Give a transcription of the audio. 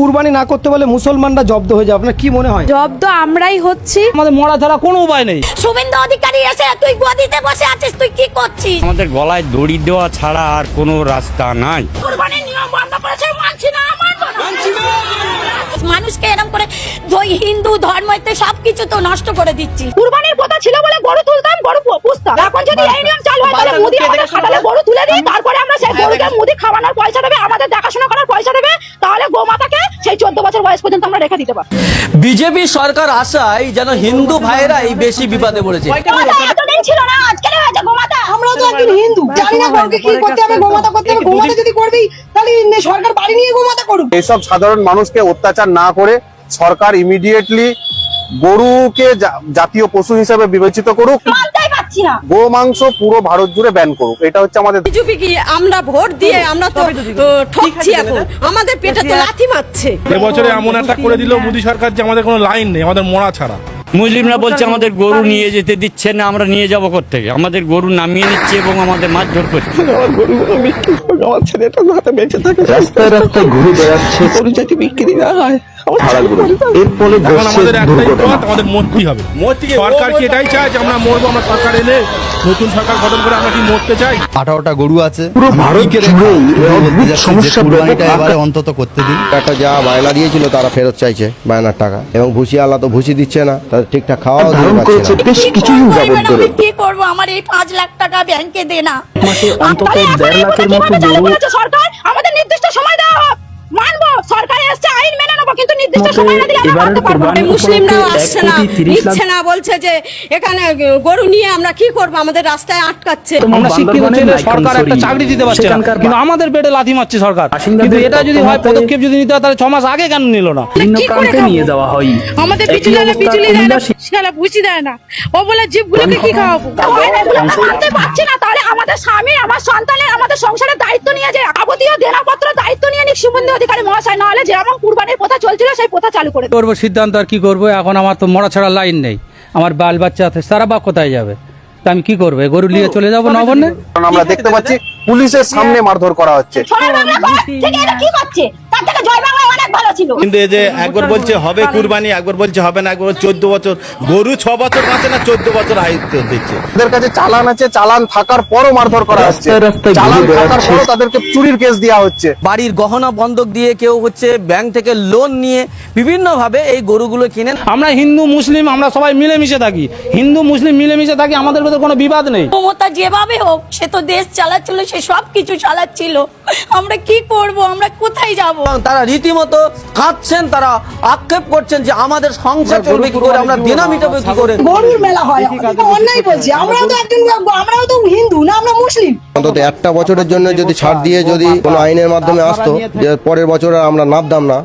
কুরবানি না করতে বলে মুসলমানরা জব্দ হয়ে যায়, আপনার কি মনে হয়? জব্দ আমরাই হচ্ছি। আমাদের মরা ছাড়া কোনো উপায় নেই। শুভেন্দু অধিকারী এসে তুই গদিতে বসে আছিস, তুই কি করছিস? আমাদের গলায় দড়ি দেওয়া ছাড়া আর কোনো রাস্তা নাই। কুরবানির নিয়ম বন্ধ করেছে, মানছি না, মানছি না। মানুষকে এরকম করে হিন্দু ধর্মতে সবকিছু তো নষ্ট করে দিচ্ছি। কুরবানির কথা ছিল বলে গরু তুলতাম, গরু পুষতাম। এখন যদি এই নিয়ম চালু হয় তাহলে মুদি আমাদের খাটালে গরু তুলে দিই, তারপরে আমরা সেই গরুকে মুদি খাওয়ানোর পয়সা দেবে, আমাদের দেখাশোনা করার পয়সা দেবে, তাহলে গোমাতাকে সেই 14 বছর বয়স পর্যন্ত আমরা রেখে দিতে পারবো। বিজেপি সরকার আসায় যেন হিন্দু ভাইরাই বেশি বিপদে পড়েছে। এতদিন ছিল না, আজকে হয়েছে গোমাতা। আমরা তো একজন হিন্দু, জানি না কাউকে কি করতে হবে, গোমাতা করতে হবে। গোমাতা যদি করবেই তাহলে সরকার বাড়ি নিয়ে গোমাতা করুক। এইসব সাধারণ মানুষকে অত্যাচার না করে সরকার ইমিডিয়েটলি গরুকে জাতীয় পশু হিসেবে বিবেচিত করুক, মানতেই পারছি না। গো মাংস পুরো ভারত জুড়ে ব্যান করুক। এটা হচ্ছে আমাদের বিজেপি কি আমরা ভোট দিয়ে আমরা তো ঠকছি, এখন আমাদের পেটে তো লাথি মারছে। এবছরে এমন একটা করে দিল মোদী সরকার যে আমাদের কোনো লাইন নেই, আমাদের মরা ছাড়া। মুসলিমরা বলছে আমাদের গরু নিয়ে যেতে দিচ্ছে না, আমরা নিয়ে যাবো কোত্থেকে? আমাদের গরু নামিয়ে নিচ্ছে এবং আমাদের মারধর করছে। রাস্তায় রাস্তায় ঘুরে বেড়াচ্ছে গরু যদি বিক্রি না হয় এর ফলে এখন আমাদের একটাই পথ, আমাদের মরতেই হবে। সরকার কি এটাই চায় যে আমরা মরবো? আমরা সরকার এলে নতুন সরকার গঠন করে আমরা কি মরতে চাই? 18টা গরু আছে, পুরো ভারত জুড়েই অদ্ভুত সমস্যা। কুরবানিটা এবারে অন্তত করতে দিন। একটা যা বায়না দিয়েছিল তারা ফেরত চাইছে বায়নার টাকা, এবং ভুসিওয়ালা তো ভুসি দিচ্ছে না, তাদের ঠিকঠাক খাওয়াও দিতে পারছে না। বেশ কিছুদিন যাবত ধরে কি করবো? আমার এই 5 লাখ টাকা ব্যাংকে দে না। অন্তত 1.5 লাখের মতো গরু সরকার আমাদের নির্দিষ্ট সময় দেওয়া হোক, মানবো। সরকার এসছে, আইন মেনে নেবো, কিন্তু নির্দিষ্ট সময় না দিলে আমরা মানতে পারবো না। মুসলিমরাও আসছে না, নিচ্ছে না, বলছে যে এখানে গরু নিয়ে আমরা কি করবো, আমাদের রাস্তায় আটকাচ্ছে। আমরা শিক্ষিত ছেলে, সরকার একটা চাকরি দিতে পারছে না, কিন্তু আমাদের পেটে লাথি মারছে সরকার। কিন্তু এটা যদি হয়, পদক্ষেপ যদি নিতে হয়, তাহলে 6 মাস আগে কেন নিল না? নিয়ে যাওয়া হয়। আমাদের বিচুলি দেয় না, সেটা ভুসি দেয় না, ও বলে জীবগুলোকে কি খাওয়াবো? মানতে পারছি না, তাহলে আমাদের স্বামী, আমার সন্তানের, আমাদের সংসারের দায়িত্ব নিয়ে যে যাবতীয় দেনাপত্র দায়িত্ব নিয়ে নিক শুভেন্দু অধিকারী মহাশয়, নাহলে যেমন কুরবানির প্রথা চলছিল সেই প্রথা চালু করে করবো সিদ্ধান্ত, আর কি করবো? এখন আমার তো মরা ছাড়া লাইন নেই, আমার বাল বাচ্চা আছে, সারা বা কোথায় যাবে? তা আমি কি করবো? গরু নিয়ে চলে যাবো নবান্নে? কারণ আমরা দেখতে পাচ্ছি পুলিশের সামনে মারধর করা হচ্ছে। সোনার বাংলা থেকে এটা কি করছে? তার থেকে জয় বাংলা অনেক ভালো ছিল। কিন্তু এই যে একবার বলছে হবে কুরবানি, একবার বলছে হবে না, একবার 14 বছর গরু 6 বছর বাঁচে না, 14 বছর আয়ুত্ব দিচ্ছে। তাদের কাছে চালান আছে, চালান থাকার পরও মারধর করা হচ্ছে, চালান থাকার পরও তাদেরকে চুরির কেস দেওয়া হচ্ছে। বাড়ির গহনা বন্ধক দিয়ে, কেউ হচ্ছে ব্যাংক থেকে লোন নিয়ে বিভিন্ন ভাবে এই গরুগুলো কিনেন। আমরা হিন্দু মুসলিম, আমরা সবাই মিলেমিশে থাকি, হিন্দু মুসলিম মিলেমিশে থাকি, আমাদের মধ্যে কোনো বিবাদ নেই। মমতা যেভাবে হোক সে তো দেশ চালাচ্ছিল, সে সব কিছু চালাচ্ছিল। আমরা কি করব? আমরা কোথায় যাব? তারা রীতিমতো কাঁদছেন, তারা আক্ষেপ করছেন যে আমাদের সংসার চলবে কি করে, আমরা দিনা মিটাবো কি করে। গরুর মেলা হয়, এটা অন্যায় বলছি। আমরাও তো একজন, আমরাও তো হিন্দু না, আমরা মুসলিম। অন্তত একটা বছরের জন্য যদি ছাড় দিয়ে যদি কোনো আইনের মাধ্যমে আসতো যে পরের বছর আর আমরা নামতাম না,